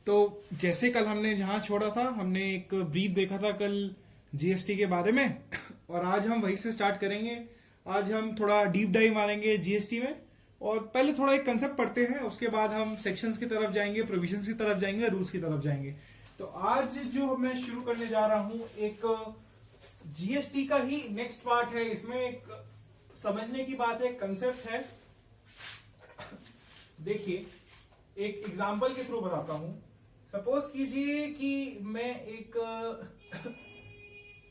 तो जैसे कल हमने जहां छोड़ा था, हमने एक ब्रीफ देखा था कल जीएसटी के बारे में और आज हम वहीं से स्टार्ट करेंगे। आज हम थोड़ा डीप डाइव मारेंगे जीएसटी में और पहले थोड़ा एक कंसेप्ट पढ़ते हैं, उसके बाद हम सेक्शंस की तरफ जाएंगे, प्रोविजंस की तरफ जाएंगे, रूल्स की तरफ जाएंगे। तो आज जो मैं शुरू करने जा रहा हूं एक जीएसटी का ही नेक्स्ट पार्ट है। इसमें एक समझने की बात है, कंसेप्ट है। देखिए एक एग्जांपल के थ्रू बताता हूं। सपोज कीजिए कि मैं एक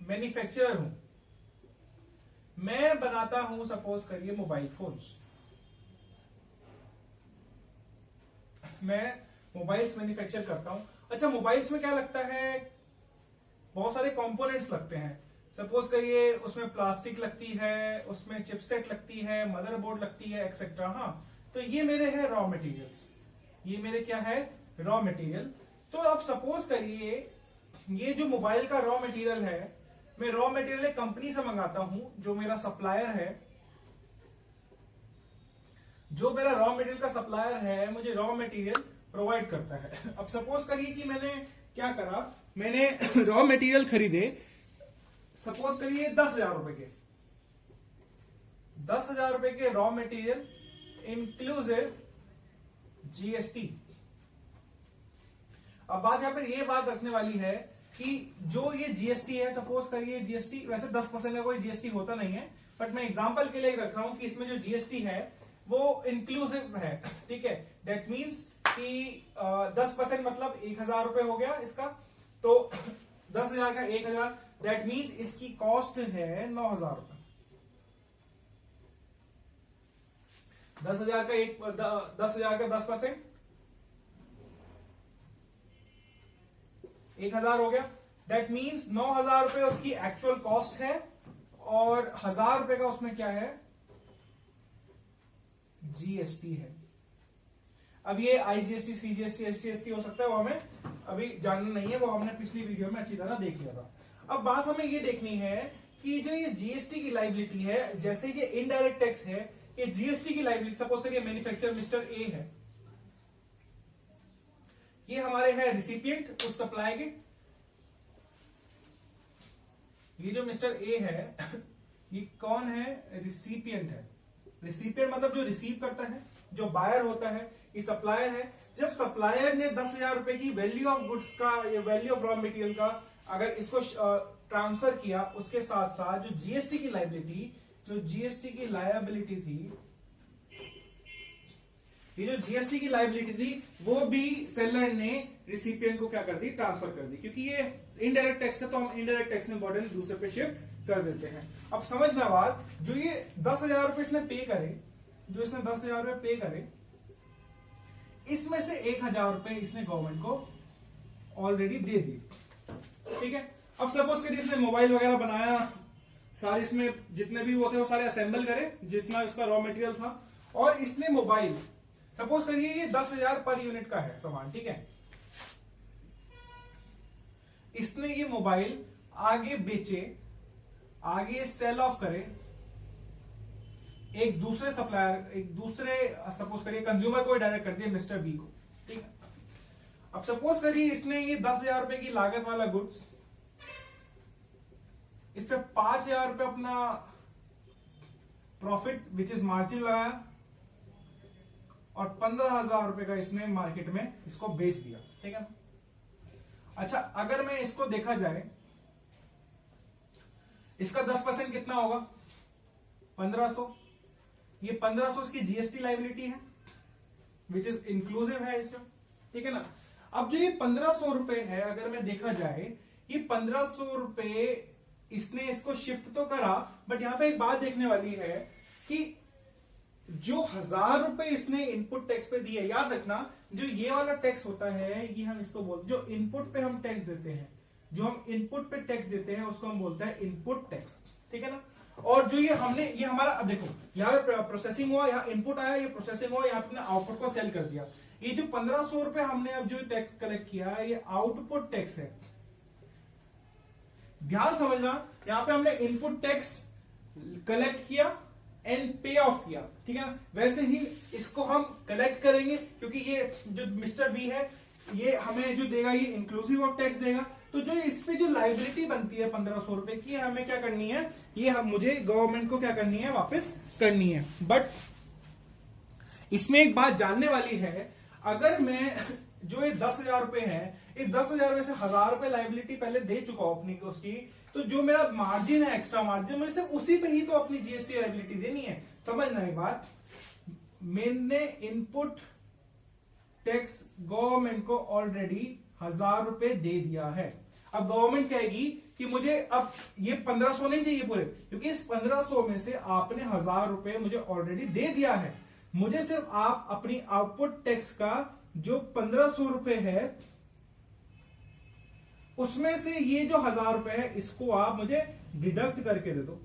मैन्युफैक्चरर हूं, मैं बनाता हूं सपोज करिए मोबाइल फोन्स। मैं मोबाइल्स मैन्युफैक्चर करता हूं। अच्छा, मोबाइल्स में क्या लगता है, बहुत सारे कंपोनेंट्स लगते हैं। सपोज करिए उसमें प्लास्टिक लगती है, उसमें चिपसेट लगती है, मदरबोर्ड लगती है, एक्सेट्रा। हाँ, तो ये मेरे है रॉ मटेरियल्स, ये मेरे क्या है रॉ मटेरियल। तो अब सपोज करिए ये जो मोबाइल का रॉ मटेरियल है, मैं रॉ मटेरियल एक कंपनी से मंगाता हूं, जो मेरा सप्लायर है, जो मेरा रॉ मटेरियल का सप्लायर है मुझे रॉ मटेरियल प्रोवाइड करता है। अब सपोज करिए कि मैंने क्या करा, मैंने रॉ मटेरियल खरीदे, सपोज करिए 10,000 रुपए के, 10,000 रुपए के रॉ मटेरियल इंक्लूसिव जीएसटी। अब बात यहां पर यह बात रखने वाली है कि जो ये जीएसटी है, सपोज करिए जीएसटी वैसे 10% का कोई जीएसटी होता नहीं है, बट मैं एग्जांपल के लिए रख रहा हूं कि इसमें जो जीएसटी है वो इंक्लूसिव है। ठीक है, दैट मीन्स कि 10% मतलब 1,000 रुपए हो गया इसका, तो 10,000 का 1,000, दैट मीन्स इसकी कॉस्ट है 9,000 रुपए। 10,000 का 10%, 1,000 हो गया। दैट मीन्स 9,000 रुपए उसकी एक्चुअल कॉस्ट है और 1,000 रुपए का उसमें क्या है, जीएसटी है। अब ये आईजीएसटी, सीजीएसटी, एसजीएसटी हो सकता है, वो हमें अभी जानना नहीं है, वो हमने पिछली वीडियो में अच्छी तरह देख लिया था। अब बात हमें ये देखनी है कि जो ये जीएसटी की लायबिलिटी है, जैसे ये इनडायरेक्ट टैक्स है, ये जीएसटी की लायबिलिटी, सपोज करिए मैन्युफैक्चरर मिस्टर ए है, ये हमारे है रिसिपिएंट उस सप्लाई के। ये जो मिस्टर ए है ये कौन है, रिसिपिएंट है। रिसिपिएंट मतलब जो रिसीव करता है, जो बायर होता है, ये सप्लायर है। जब सप्लायर ने 10,000 रुपए की वैल्यू ऑफ गुड्स का या वैल्यू ऑफ रॉ मटेरियल का अगर इसको ट्रांसफर किया, उसके साथ साथ जो जीएसटी की लायबिलिटी थी, ये जो जीएसटी की लायबिलिटी थी वो भी सेलर ने रिसिपिएंट को क्या कर दी, ट्रांसफर कर दी। क्योंकि ये इनडायरेक्ट टैक्स है तो हम इनडायरेक्ट टैक्स में बर्डन दूसरे पे शिफ्ट कर देते हैं। अब समझना बात, जो ये 10,000 रुपए इसने पे करे, जो इसने 10,000 रुपए पे करे, इसमें से 1,000 रुपए इसने गवर्नमेंट को ऑलरेडी दे दी। ठीक है, अब सपोज करिए इसने मोबाइल वगैरह बनाया, सारे इसमें जितने भी वो थे वो सारे असेंबल करे, जितना इसका रॉ मटेरियल था, और इसने मोबाइल, सपोज करिए ये 10,000 पर यूनिट का है सामान। ठीक है, इसने ये मोबाइल आगे बेचे, आगे सेल ऑफ करे एक दूसरे सप्लायर, एक दूसरे सपोज करिए कंज्यूमर को डायरेक्ट कर दिया, मिस्टर बी को। ठीक है, अब सपोज करिए इसने ये 10,000 रुपए की लागत वाला गुड्स, इस पे 5,000 रुपए अपना प्रॉफिट विच इज मार्जिन लगाया और 15,000 रुपए का इसने मार्केट में इसको बेच दिया। ठीक है, अच्छा अगर मैं इसको देखा जाए, इसका 10% कितना होगा, 1,500। ये 1,500 इसकी जीएसटी लायबिलिटी है विच इज इंक्लूसिव है इसमें। ठीक है ना, अब जो ये 1,500 रुपए है, अगर मैं देखा जाए, ये 1,500 रुपए इसने इसको शिफ्ट तो करा, बट यहां पे एक बात देखने वाली है कि जो 1,000 रुपए इसने इनपुट टैक्स पे दिए, याद रखना जो ये वाला टैक्स होता है, ये हम इसको बोलते, जो इनपुट पे हम टैक्स देते हैं, जो हम इनपुट पे टैक्स देते हैं उसको हम बोलते हैं इनपुट टैक्स। ठीक है ना, और जो ये हमने, ये हमारा, अब देखो यहाँ पे प्रोसेसिंग हुआ, यहाँ इनपुट आया, ये प्रोसेसिंग हुआ, यहाँ पे आउटपुट को सेल कर दिया। ये जो 1,500 रुपए हमने अब जो टैक्स कलेक्ट किया, ये आउटपुट टैक्स है। ध्यान समझना, यहां पे हमने इनपुट टैक्स कलेक्ट किया एंड पे ऑफ किया, ठीक है ना। वैसे ही इसको हम कलेक्ट करेंगे, क्योंकि ये जो मिस्टर बी है ये हमें जो देगा ये इंक्लूसिव ऑफ टैक्स देगा। तो जो इस पे जो लाइबिलिटी बनती है 1500 रुपए की, हमें क्या करनी है, ये हम मुझे गवर्नमेंट को क्या करनी है, वापस करनी है। बट इसमें एक बात जानने वाली है, अगर मैं जो ये 10,000 रुपए है, इस 10,000 में से 1,000 रुपए लाइबिलिटी पहले दे चुका हूं अपनी को उसकी, तो जो मेरा मार्जिन है, एक्स्ट्रा मार्जिन, मुझे सिर्फ उसी पे ही तो अपनी जीएसटी लाइबिलिटी देनी है। समझना एक बात, मैंने इनपुट टैक्स गवर्नमेंट को ऑलरेडी 1,000 रुपए दे दिया है। अब गवर्नमेंट कहेगी कि मुझे अब ये 1,500 नहीं चाहिए पूरे, क्योंकि इस 1,500 में से आपने 1,000 रुपए मुझे ऑलरेडी दे दिया है। मुझे सिर्फ आप अपनी आउटपुट टैक्स का जो 1,500 रुपए है, उसमें से ये जो 1,000 रुपए है, इसको आप मुझे डिडक्ट करके दे दो।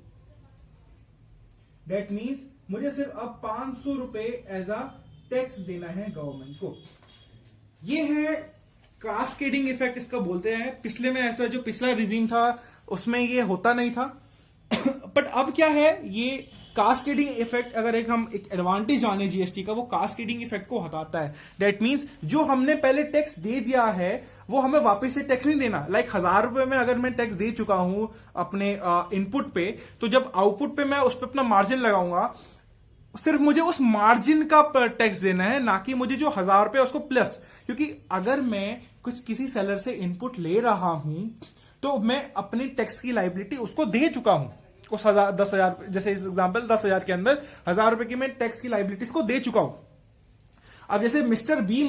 दैट मीन्स मुझे सिर्फ अब 500 रुपए एज अ टैक्स देना है गवर्नमेंट को। ये है कास्केडिंग इफेक्ट, इसका बोलते हैं। पिछले में ऐसा, जो पिछला रिजीम था उसमें ये होता नहीं था बट अब क्या है, ये कास्केडिंग इफेक्ट, अगर हम एक एडवांटेज जाने जीएसटी का, वो कास्केडिंग इफेक्ट को हटाता है। दैट मीन्स जो हमने पहले टैक्स दे दिया है वो हमें वापस से टैक्स नहीं देना। लाइक 1,000 रुपए में अगर मैं टैक्स दे चुका हूं अपने इनपुट पे, तो जब आउटपुट पे मैं उस पर अपना मार्जिन लगाऊंगा, सिर्फ मुझे उस मार्जिन का टैक्स देना है, ना कि मुझे जो 1,000 रुपए उसको प्लस। क्योंकि अगर मैं किसी सेलर से इनपुट ले रहा हूं तो मैं अपनी टैक्स की लाइबिलिटी उसको दे चुका हूं। उस 10,000, जैसे इस एग्जांपल 10,000 के अंदर 1,000 रुपए की मैं टैक्स की लाइबिलिटीज को दे चुका हूं। अब जैसे मिस्टर बी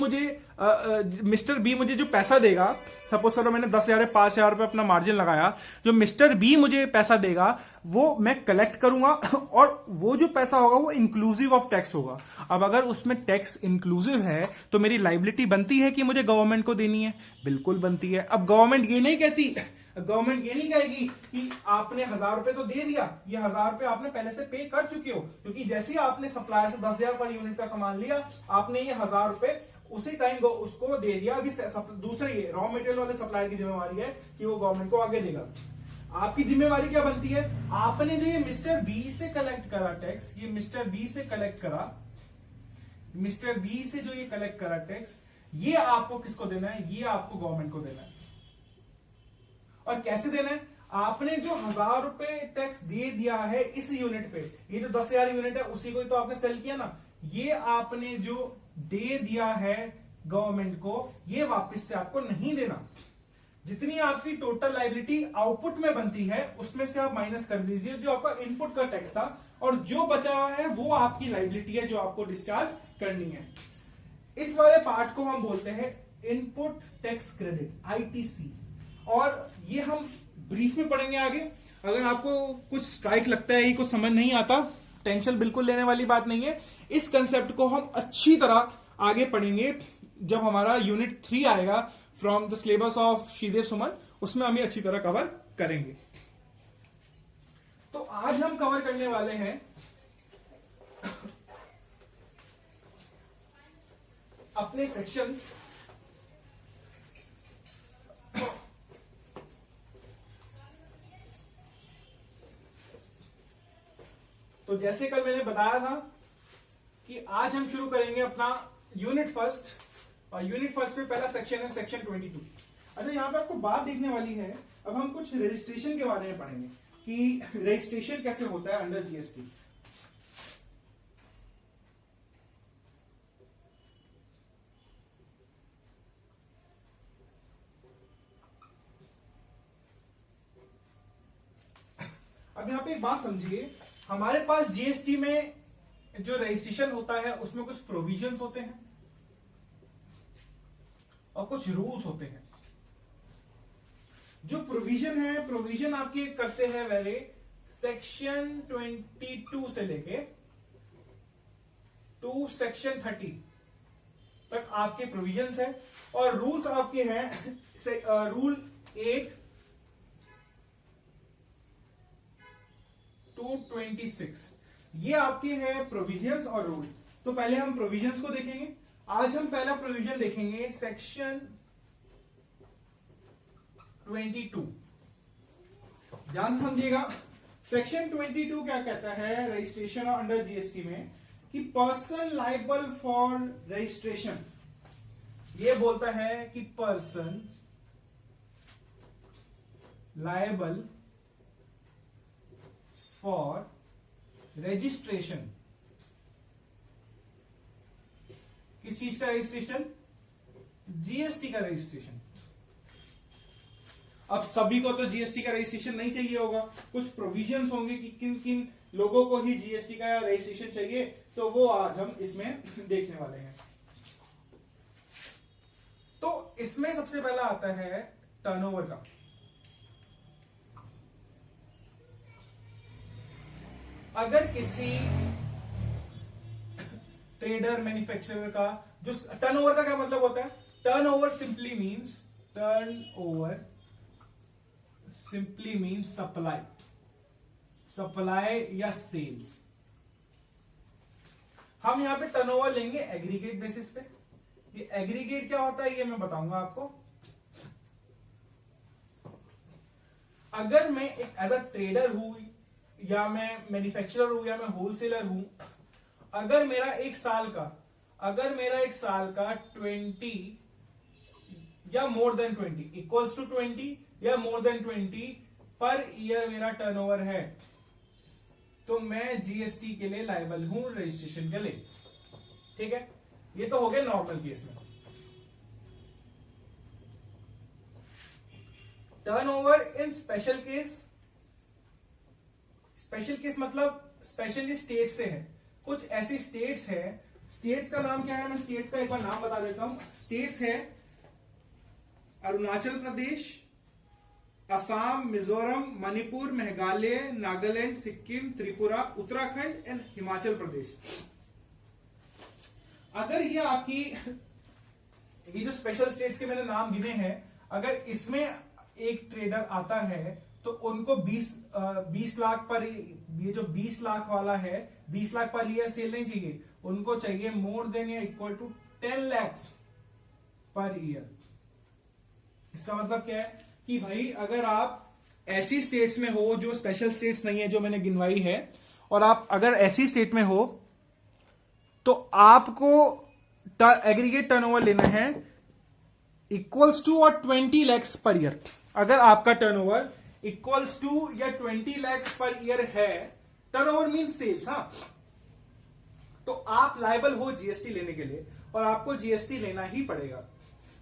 मुझे जो पैसा देगा, सपोज करो मैंने 10,000 5,000 रुपए अपना मार्जिन लगाया, जो मिस्टर बी मुझे पैसा देगा वो मैं कलेक्ट करूंगा और वो जो पैसा होगा वो इंक्लूसिव ऑफ टैक्स होगा। अब अगर उसमें टैक्स इंक्लूसिव है तो मेरी लाइबिलिटी बनती है कि मुझे गवर्नमेंट को देनी है, बिल्कुल बनती है। अब गवर्नमेंट ये नहीं कहती, गवर्नमेंट ये नहीं कहेगी कि आपने 1,000 रुपए तो दे दिया, ये 1,000 रुपए आपने पहले से पे कर चुके हो, क्योंकि जैसे ही आपने सप्लायर से 10,000 पर यूनिट का सामान लिया, आपने ये 1,000 रुपए उसी टाइम उसको दे दिया। अभी दूसरे रॉ मटेरियल वाले सप्लायर की जिम्मेवारी है कि वो गवर्नमेंट को आगे देगा। आपकी जिम्मेवारी क्या बनती है, आपने जो ये मिस्टर बी से कलेक्ट करा टैक्स, ये मिस्टर बी से कलेक्ट करा, मिस्टर बी से जो ये कलेक्ट करा टैक्स, ये आपको किसको देना है, ये आपको गवर्नमेंट को देना है। और कैसे देना है, आपने जो 1,000 रुपए टैक्स दे दिया है इस यूनिट पे, ये जो 10,000 यूनिट है उसी को ही तो आपने सेल किया ना, ये आपने जो दे दिया है गवर्नमेंट को, ये वापस से आपको नहीं देना। जितनी आपकी टोटल लायबिलिटी आउटपुट में बनती है उसमें से आप माइनस कर दीजिए जो आपका इनपुट का टैक्स था, और जो बचा हुआ है वो आपकी लायबिलिटी है जो आपको डिस्चार्ज करनी है। इस वाले पार्ट को हम बोलते हैं इनपुट टैक्स क्रेडिट, आईटीसी, और ये हम ब्रीफ में पढ़ेंगे आगे। अगर आपको कुछ स्ट्राइक लगता है, कुछ समझ नहीं आता, टेंशन बिल्कुल लेने वाली बात नहीं है। इस कंसेप्ट को हम अच्छी तरह आगे पढ़ेंगे जब हमारा यूनिट 3 आएगा from the syllabus of Sridev Suman, उसमें हम ये अच्छी तरह कवर करेंगे। तो आज हम कवर करने वाले हैं अपने सेक्शंस तो जैसे कल मैंने बताया था कि आज हम शुरू करेंगे अपना यूनिट फर्स्ट, और यूनिट फर्स्ट में पहला सेक्शन है सेक्शन 22। अच्छा, यहां पे आपको बात देखने वाली है, अब हम कुछ रजिस्ट्रेशन के बारे में पढ़ेंगे कि रजिस्ट्रेशन कैसे होता है अंडर जीएसटी। अब यहां पे एक बात समझिए, हमारे पास जीएसटी में जो रजिस्ट्रेशन होता है उसमें कुछ प्रोविजंस होते हैं और कुछ रूल्स होते हैं। जो प्रोविजन है, प्रोविजन आपके करते हैं वेरे सेक्शन 22 से लेके टू सेक्शन 30 तक आपके प्रोविजंस है, और रूल्स आपके हैं रूल 8 to 26, ये आपके हैं प्रोविजंस और रूल। तो पहले हम प्रोविजंस को देखेंगे। आज हम पहला प्रोविजन देखेंगे सेक्शन 22। ध्यान से समझिएगा, सेक्शन 22 क्या कहता है रजिस्ट्रेशन अंडर जीएसटी में कि पर्सन लाइबल फॉर रजिस्ट्रेशन ये बोलता है कि पर्सन लायबल फॉर रजिस्ट्रेशन, किस चीज का रजिस्ट्रेशन? जीएसटी का रजिस्ट्रेशन। अब सभी को तो जीएसटी का रजिस्ट्रेशन नहीं चाहिए होगा, कुछ प्रोविजंस होंगे कि किन किन लोगों को ही जीएसटी का रजिस्ट्रेशन चाहिए, तो वो आज हम इसमें देखने वाले हैं। तो इसमें सबसे पहला आता है टर्नओवर का। अगर किसी ट्रेडर मैन्युफैक्चरर का जो टर्नओवर का क्या मतलब होता है? टर्नओवर सिंपली मीन्स सप्लाई या सेल्स। हम यहां पे टर्नओवर लेंगे एग्रीगेट बेसिस पे। ये एग्रीगेट क्या होता है ये मैं बताऊंगा आपको। अगर मैं एक एज अ ट्रेडर हूं, या मैं मैन्युफैक्चरर हूं, या मैं होलसेलर हूं, अगर मेरा एक साल का 20 या मोर देन 20 इक्वल्स टू 20 या मोर देन 20 पर ईयर मेरा टर्नओवर है, तो मैं जीएसटी के लिए लायबल हूं रजिस्ट्रेशन के लिए। ठीक है, ये तो हो गया नॉर्मल केस में। टर्नओवर इन स्पेशल केस मतलब स्पेशली स्टेट से है। कुछ ऐसी स्टेट्स है, स्टेट्स का नाम क्या है, मैं स्टेट्स का एक बार नाम बता देता हूं। स्टेट्स है अरुणाचल प्रदेश, असम, मिजोरम, मणिपुर, मेघालय, नागालैंड, सिक्किम, त्रिपुरा, उत्तराखंड एंड हिमाचल प्रदेश। अगर ये आपकी ये जो स्पेशल स्टेट्स के मैंने नाम गिने हैं, अगर इसमें एक ट्रेडर आता है तो उनको 20 लाख पर, ये जो 20 लाख वाला है, 20 लाख पर ईयर सेल नहीं चाहिए, उनको चाहिए मोर देन या equal to 10 lakhs per year. इसका मतलब क्या है कि भाई अगर आप ऐसी स्टेट्स में हो जो स्पेशल स्टेट्स नहीं है जो मैंने गिनवाई है, और आप अगर ऐसी स्टेट में हो तो आपको एग्रीगेट टर्नओवर लेना है इक्वल्स टू और 20 lakhs पर ईयर। अगर आपका टर्नओवर इक्वल्स टू या 20 lakhs पर ईयर है, टर्नओवर मींस सेल्स, हाँ, तो आप लायबल हो जीएसटी लेने के लिए, और आपको जीएसटी लेना ही पड़ेगा।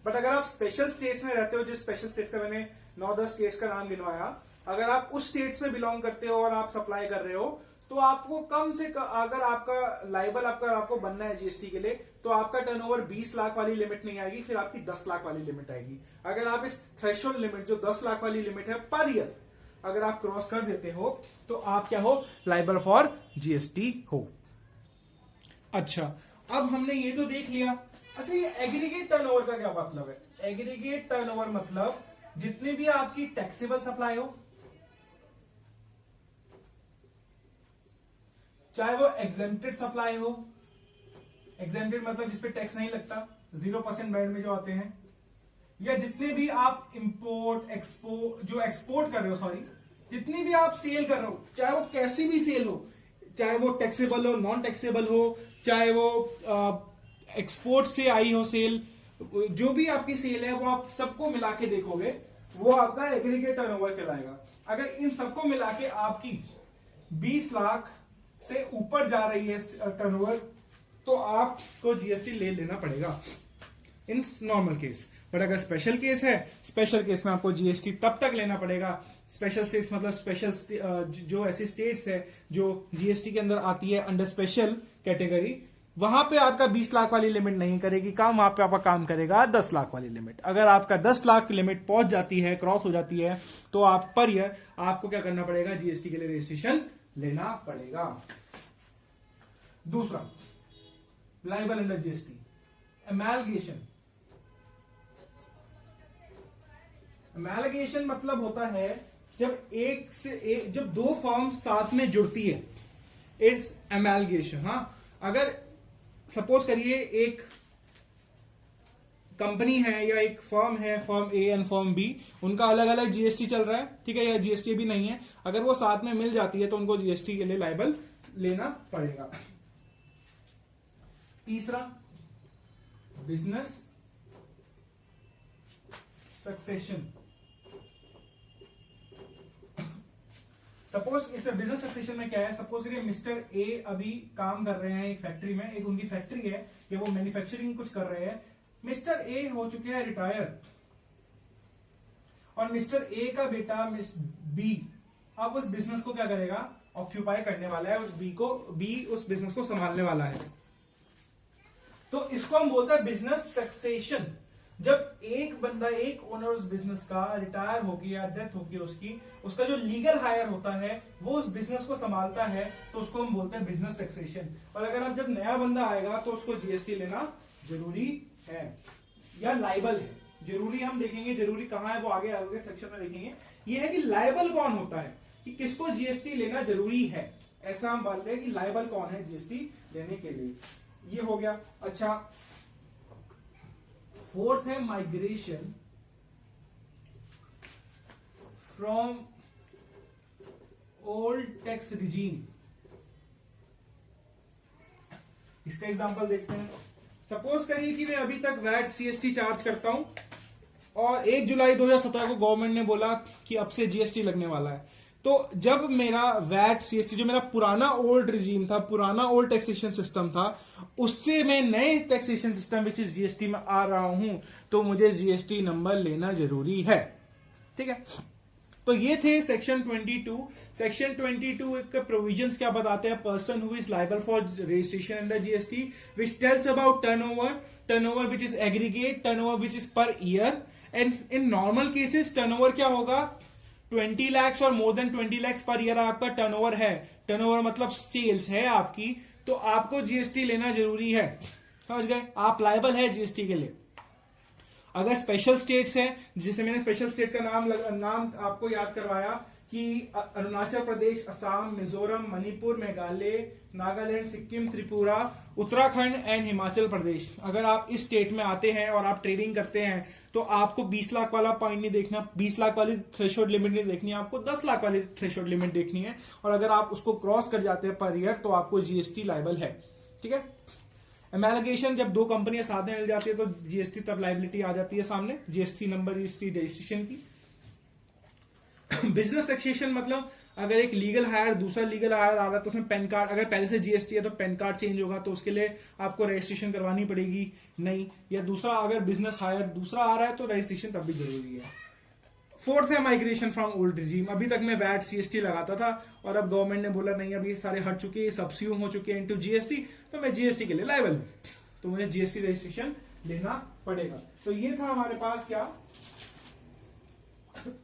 बट अगर आप स्पेशल स्टेट्स में रहते हो, जिस स्पेशल स्टेट का मैंने 9-10 स्टेट्स का नाम गिनवाया, अगर आप उस स्टेट्स में बिलोंग करते हो और आप सप्लाई कर रहे हो, तो आपको कम से कम, अगर आपका लायबल आपको बनना है जीएसटी के लिए, तो आपका टर्नओवर 20 लाख वाली लिमिट नहीं आएगी, फिर आपकी 10 लाख वाली लिमिट आएगी। अगर आप इस थ्रेशोल्ड लिमिट जो 10 लाख वाली लिमिट है पर ईयर, अगर आप क्रॉस कर देते हो, तो आप क्या हो? लायबल फॉर जीएसटी हो। अच्छा, अब हमने ये तो देख लिया। अच्छा, ये एग्रीगेट टर्नओवर का क्या मतलब है? एग्रीगेट टर्नओवर मतलब जितनी भी आपकी टैक्सेबल सप्लाई हो, चाहे वो एग्जेम्प्टेड सप्लाई हो, एग्जेम्प्टेड मतलब जिसपे टैक्स नहीं लगता, 0% बैंड में जो आते हैं, या जितने भी आप इंपोर्ट एक्सपोर्ट जो एक्सपोर्ट कर रहे हो, सॉरी, जितनी भी आप सेल कर रहे हो, चाहे वो कैसी भी सेल हो, चाहे वो टैक्सेबल हो, नॉन टैक्सेबल हो, चाहे वो एक्सपोर्ट से आई हो सेल, जो भी आपकी सेल है वो आप सबको मिला के देखोगे, वो आपका एग्रीगेट टर्नओवर कहलाएगा। अगर इन सबको मिला के आपकी 20 लाख से ऊपर जा रही है टर्नओवर, तो आपको जीएसटी ले लेना पड़ेगा इन नॉर्मल केस। बट अगर स्पेशल केस है, स्पेशल केस में आपको जीएसटी तब तक लेना पड़ेगा। स्पेशल स्टेट्स मतलब स्पेशल जो ऐसी स्टेट्स है जो जीएसटी के अंदर आती है अंडर स्पेशल कैटेगरी, वहां पे आपका 20 लाख वाली लिमिट नहीं करेगी काम, वहां पे आपका काम करेगा 10 लाख वाली लिमिट। अगर आपका 10 लाख लिमिट पहुंच जाती है, क्रॉस हो जाती है, तो आप पर ईयर आपको क्या करना पड़ेगा? जीएसटी के लिए रजिस्ट्रेशन लेना पड़ेगा। दूसरा, लायबल अंडर जीएसटी एमैलगेशन। एमैलगेशन मतलब होता है जब दो फर्म साथ में जुड़ती है, इट्स एमैलगेशन। हाँ, अगर सपोज करिए एक कंपनी है या एक फर्म है, firm A and firm B, उनका अलग अलग जीएसटी चल रहा है, ठीक है, या जीएसटी भी नहीं है, अगर वो साथ में मिल जाती है तो उनको जीएसटी के लिए लायबल लेना पड़ेगा। तीसरा, बिजनेस सक्सेशन। सपोज इस बिजनेस सक्सेशन में क्या है, सपोज करिए मिस्टर ए अभी काम कर रहे हैं एक फैक्ट्री में, एक उनकी फैक्ट्री है या वो मैन्युफैक्चरिंग कुछ कर रहे हैं। मिस्टर ए हो चुके हैं रिटायर और मिस्टर ए का बेटा मिस बी अब उस बिजनेस को क्या करेगा, ऑक्यूपाई करने वाला है, उस बी उस बिजनेस को संभालने वाला है। तो इसको हम बोलते हैं बिजनेस सक्सेशन। जब एक बंदा, एक ओनर उस बिजनेस का रिटायर हो गया, डेथ हो गई उसकी, उसका जो लीगल हायर होता है वो उस बिजनेस को संभालता है, तो उसको हम बोलते हैं बिजनेस सक्सेशन। और अगर अब जब नया बंदा आएगा तो उसको जीएसटी लेना जरूरी है या लाइबल है। जरूरी हम देखेंगे, जरूरी कहां है वो आगे सेक्शन में देखेंगे। ये है कि लाइबल कौन होता है, कि किसको जीएसटी लेना जरूरी है, ऐसा हम बोलते हैं कि लाइबल कौन है जीएसटी लेने के लिए। ये हो गया। अच्छा, फोर्थ है migration from old tax regime. इसका एग्जांपल देखते हैं। सपोज करिए कि मैं अभी तक वैट सीएसटी चार्ज करता हूं और 1 जुलाई 2017 को गवर्नमेंट ने बोला कि अब से जीएसटी लगने वाला है। तो जब मेरा वैट सीएसटी, जो मेरा पुराना ओल्ड रिजीम था, पुराना ओल्ड टैक्सेशन सिस्टम था, उससे मैं नए taxation system which is GST में आ रहा हूं, तो मुझे जीएसटी नंबर लेना जरूरी है। ठीक है, तो ये थे सेक्शन 22। सेक्शन 22 के प्रोविजंस क्या बताते हैं, person who is liable for registration under GST, which tells about turnover which is aggregate, turnover which is per year, and in normal cases turnover क्या होगा, 20 लाख और more than 20 lakh per year आपका turnover है। Turnover मतलब sales है आपकी, तो आपको जीएसटी लेना जरूरी है। समझ गए, आप लायबल है जीएसटी के लिए। अगर स्पेशल स्टेट्स हैं, जिसे मैंने स्पेशल स्टेट का नाम आपको याद करवाया कि अरुणाचल प्रदेश, असम, मिजोरम, मणिपुर, मेघालय, नागालैंड, सिक्किम, त्रिपुरा, उत्तराखंड एंड हिमाचल प्रदेश। अगर आप इस स्टेट में आते हैं और आप ट्रेडिंग करते हैं तो आपको 20 लाख वाला पॉइंट नहीं देखना, 20 लाख वाली थ्रेशोल्ड लिमिट नहीं देखनी है, आपको 10 लाख वाली थ्रेशोल्ड लिमिट देखनी है। और अगर आप उसको क्रॉस कर जाते हैं पर ईयर तो आपको जीएसटी लायबल है। ठीक है, एमैलगेशन, जब दो कंपनियां साथ में मिल जाती है तो जीएसटी तब लायबिलिटी आ जाती है सामने, जीएसटी नंबर, जीएसटी रजिस्ट्रेशन की। बिजनेस सक्सेशन मतलब अगर एक लीगल हायर दूसरा लीगल हायर आ रहा है तो उसमें पैन कार्ड, अगर पहले से जीएसटी है तो पैन कार्ड चेंज होगा, तो उसके लिए आपको रजिस्ट्रेशन करवानी पड़ेगी नहीं, या दूसरा अगर बिजनेस हायर दूसरा आ रहा है तो रजिस्ट्रेशन तब भी जरूरी है। फोर्थ है माइग्रेशन फ्रॉम ओल्ड रिजीम। अभी तक मैं वैट सीएसटी लगाता था और अब गवर्नमेंट ने बोला नहीं, अब ये सारे हट चुके हैं, सब्स्यूम हो चुके हैं इनटू जीएसटी, तो मैं जीएसटी के लिए लायबल हूं, तो मुझे जीएसटी रजिस्ट्रेशन लेना पड़ेगा। तो ये था हमारे पास क्या,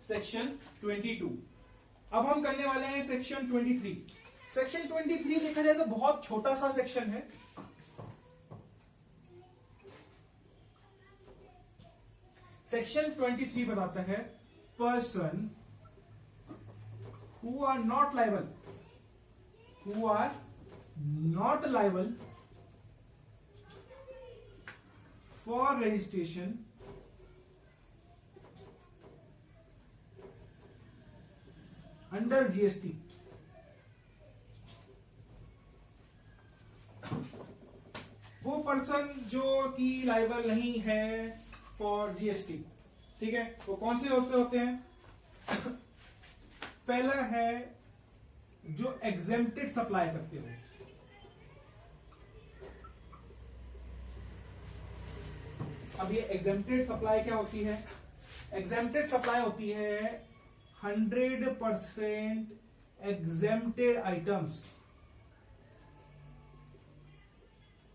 सेक्शन 22। अब हम करने वाले हैं सेक्शन 23। सेक्शन 23 देखा जाए तो बहुत छोटा सा सेक्शन है। सेक्शन 23 बताता है person who are not liable for registration under GST। वो पर्सन जो कि लायबल नहीं है फॉर जीएसटी। ठीक है, वो कौन से होते हैं? पहला है जो एग्जेम्प्टेड सप्लाई करते हो। अब ये एग्जेम्प्टेड सप्लाई क्या होती है? एग्जेम्प्टेड सप्लाई होती है 100% एग्जेम्प्टेड आइटम्स।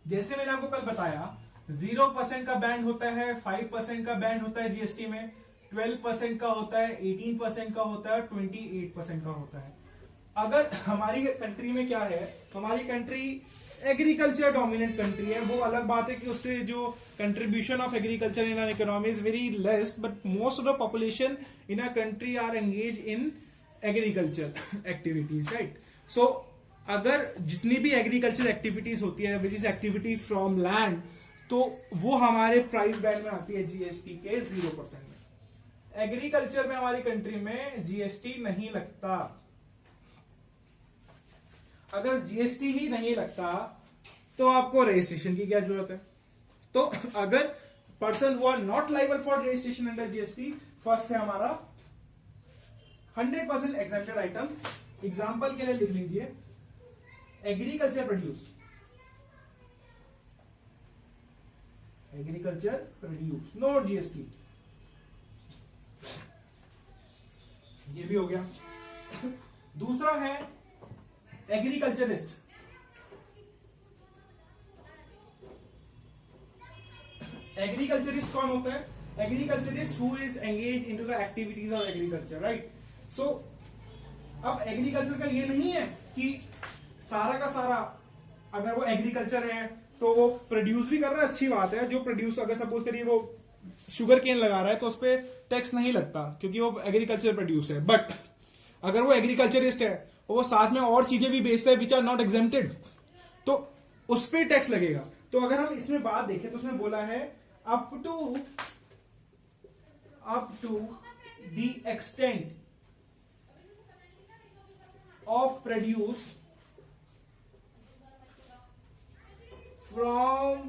जैसे मैंने आपको कल बताया 0% का बैंड होता है, 5% का बैंड होता है जीएसटी में, 12% का होता है, 18% का होता है, 28% का होता है। अगर हमारी कंट्री में क्या है, हमारी कंट्री एग्रीकल्चर डोमिनेंट कंट्री है, वो अलग बात है कि उससे जो contribution of agriculture in our economy is very less, but most of the population in our country are engage in agriculture activities, right. So अगर जितनी भी एग्रीकल्चर एक्टिविटीज होती है which is activity from land, तो वो हमारे price band में आती है जीएसटी के 0% में। एग्रीकल्चर में हमारी कंट्री में जीएसटी नहीं लगता। अगर जीएसटी ही नहीं लगता तो आपको रजिस्ट्रेशन की क्या जरूरत है? तो अगर person who are not liable for registration under GST, first है हमारा 100% एग्जेम्प्टेड आइटम्स। एग्जाम्पल के लिए लिख लीजिए agriculture produce, agriculture produce no GST, ये भी हो गया। दूसरा है एग्रीकल्चरिस्ट, एग्रीकल्चरिस्ट कौन होता है? Agriculturist who is engage into the activities of agriculture, right. So अब एग्रीकल्चर का ये नहीं है कि सारा का सारा अगर वो एग्रीकल्चर है तो वो प्रोड्यूस भी कर रहा है, अच्छी बात है। जो प्रोड्यूस अगर सपोज करिए वो शुगर केन लगा रहा है तो उस पर टैक्स नहीं लगता क्योंकि वो एग्रीकल्चर प्रोड्यूस है। बट अगर वो एग्रीकल्चरिस्ट है और वो साथ में और चीजें भी बेचता है विच आर नॉट एग्जेम्प्टेड, तो उस पर टैक्स लगेगा। तो अगर हम इसमें बात देखें तो उसमें बोला है up to the extent of produce from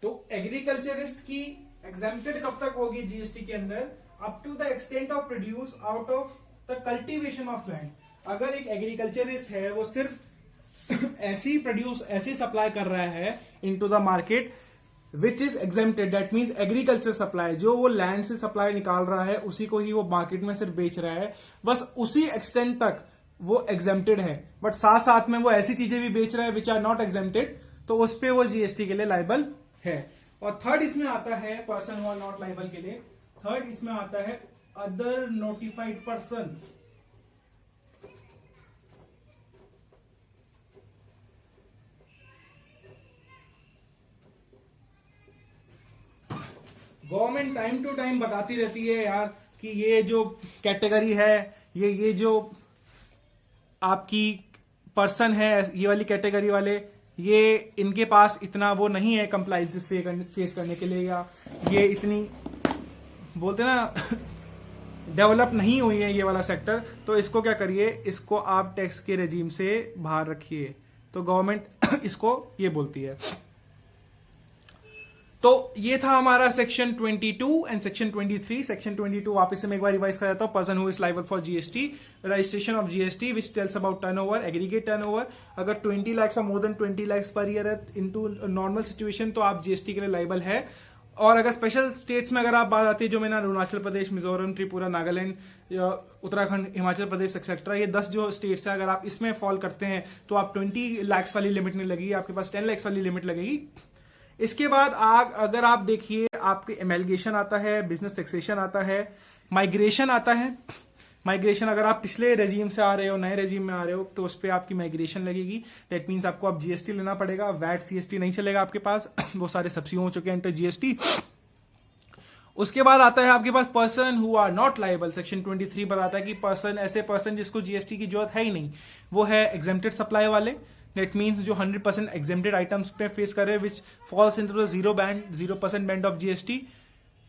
तो एग्रीकल्चरिस्ट की एग्जेम्प्टेड कब तक होगी जीएसटी के अंदर? Up to the extent of produce out of the cultivation of land. अगर एक एग्रीकल्चरिस्ट है वो सिर्फ ऐसी प्रोड्यूस ऐसी सप्लाई कर रहा है into the market which is exempted, that means agriculture supply, जो वो लैंड से सप्लाई निकाल रहा है उसी को ही वो मार्केट में सिर्फ बेच रहा है, बस उसी एक्सटेंट तक वो एग्जेम्प्टेड है। बट साथ साथ में वो ऐसी चीजें भी बेच रहा है विच आर नॉट एग्जेम्प्टेड, तो उस पर वो जीएसटी के लिए लाइबल है। और थर्ड इसमें आता है person who are not liable के लिए, थर्ड इसमें आता है other notified persons. Government time to time बताती रहती है यार कि ये जो कैटेगरी है, ये जो आपकी पर्सन है, ये वाली कैटेगरी वाले, ये इनके पास इतना वो नहीं है कंप्लाइंसेस फेस करने के लिए, या ये इतनी बोलते ना डेवलप नहीं हुई है ये वाला सेक्टर, तो इसको क्या करिए, इसको आप टैक्स के रेजीम से बाहर रखिए। तो गवर्नमेंट इसको ये बोलती है। तो ये था हमारा सेक्शन 22 एंड सेक्शन 23। सेक्शन 22 वापस से मैं एक बार रिवाइज कर देता हूं। Person who is liable for GST, registration of GST which tells about turnover, aggregate turnover. अगर 20 लाख और more than 20 lakh per year है इनटू नॉर्मल सिचुएशन तो आप जीएसटी के लिए लायबल है। और अगर स्पेशल स्टेट्स में अगर आप बात आती है, जो मैंने अरुणाचल प्रदेश, मिजोरम, त्रिपुरा, नागालैंड, उत्तराखंड, हिमाचल प्रदेश एक्सेट्रा, ये 10 जो स्टेट्स है, अगर आप इसमें फॉल करते हैं तो आप 20 लाख वाली लिमिट नहीं लगेगी, आपके पास 10 लाख वाली लिमिट लगेगी। इसके बाद अगर आप देखिए, आपके एमलगेशन आता है, बिजनेस टैक्सेशन आता है, माइग्रेशन आता है। माइग्रेशन अगर आप पिछले रेजीम से आ रहे हो, नए रेजीम में आ रहे हो, तो उस पर आपकी माइग्रेशन लगेगी। दैट मीन्स आपको अब जीएसटी लेना पड़ेगा, वैट सीएसटी नहीं चलेगा आपके पास, वो सारे सब्सिडी हो चुके हैं इंटर जीएसटी। उसके बाद आता है आपके पास person who are not liable. Section 23 बताता है कि पर्सन, ऐसे पर्सन जिसको जीएसटी की जरूरत है ही नहीं, वो है एग्जेम्प्टेड सप्लाई वाले। That means जो 100% exempted items पे फेस कर रहे हैं which falls into the 0% band of GST,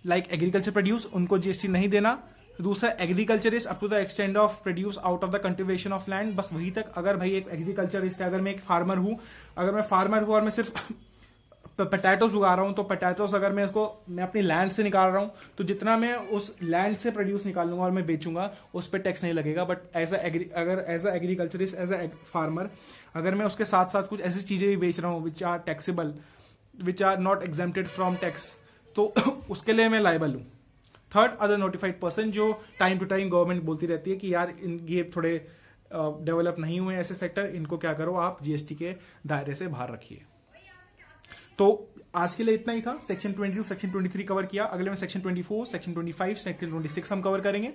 like agriculture produce, उनको GST नहीं देना। दूसरा agriculturist up to the extend of produce out of the cultivation of land, बस वही तक। अगर भाई एक एग्रीकल्चरिस्ट है, अगर मैं एक फार्मर हूं, और मैं सिर्फ पोटैटोस उगा रहा हूं, तो पोटैटोस अगर मैं अपनी लैंड से निकाल रहा हूं, तो जितना मैं उस लैंड से प्रोड्यूस निकालूंगा और मैं बेचूंगा उस पर टैक्स नहीं लगेगा। But as a agriculturist, as a farmer, अगर मैं उसके साथ साथ कुछ ऐसी चीजें भी बेच रहा हूं which are taxable, which are not exempted from tax, तो उसके लिए मैं लायबल हूं। थर्ड, अदर नोटिफाइड पर्सन, जो टाइम टू टाइम गवर्नमेंट बोलती रहती है कि यार ये थोड़े डेवलप नहीं हुए ऐसे सेक्टर, इनको क्या करो आप जीएसटी के दायरे से बाहर रखिए। तो आज के लिए इतना ही था। सेक्शन 22, सेक्शन 23 कवर किया। अगले में सेक्शन 24, सेक्शन 25, सेक्शन 26 हम कवर करेंगे,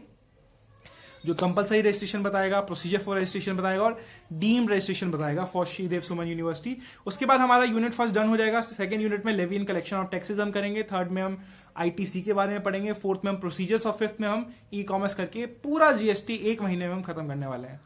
जो कंपलसरी रजिस्ट्रेशन बताएगा, प्रोसीजर फॉर रजिस्ट्रेशन बताएगा और डीम्ड रजिस्ट्रेशन बताएगा फॉर श्रीदेव सुमन यूनिवर्सिटी। उसके बाद हमारा यूनिट फर्स्ट डन हो जाएगा। सेकंड यूनिट में levy and collection of taxes हम करेंगे। थर्ड में हम आईटीसी के बारे में पढ़ेंगे। फोर्थ में हम प्रोसीजर्स और फिफ्थ में हम ई कॉमर्स करके पूरा जीएसटी 1 महीने में हम खत्म करने वाले हैं।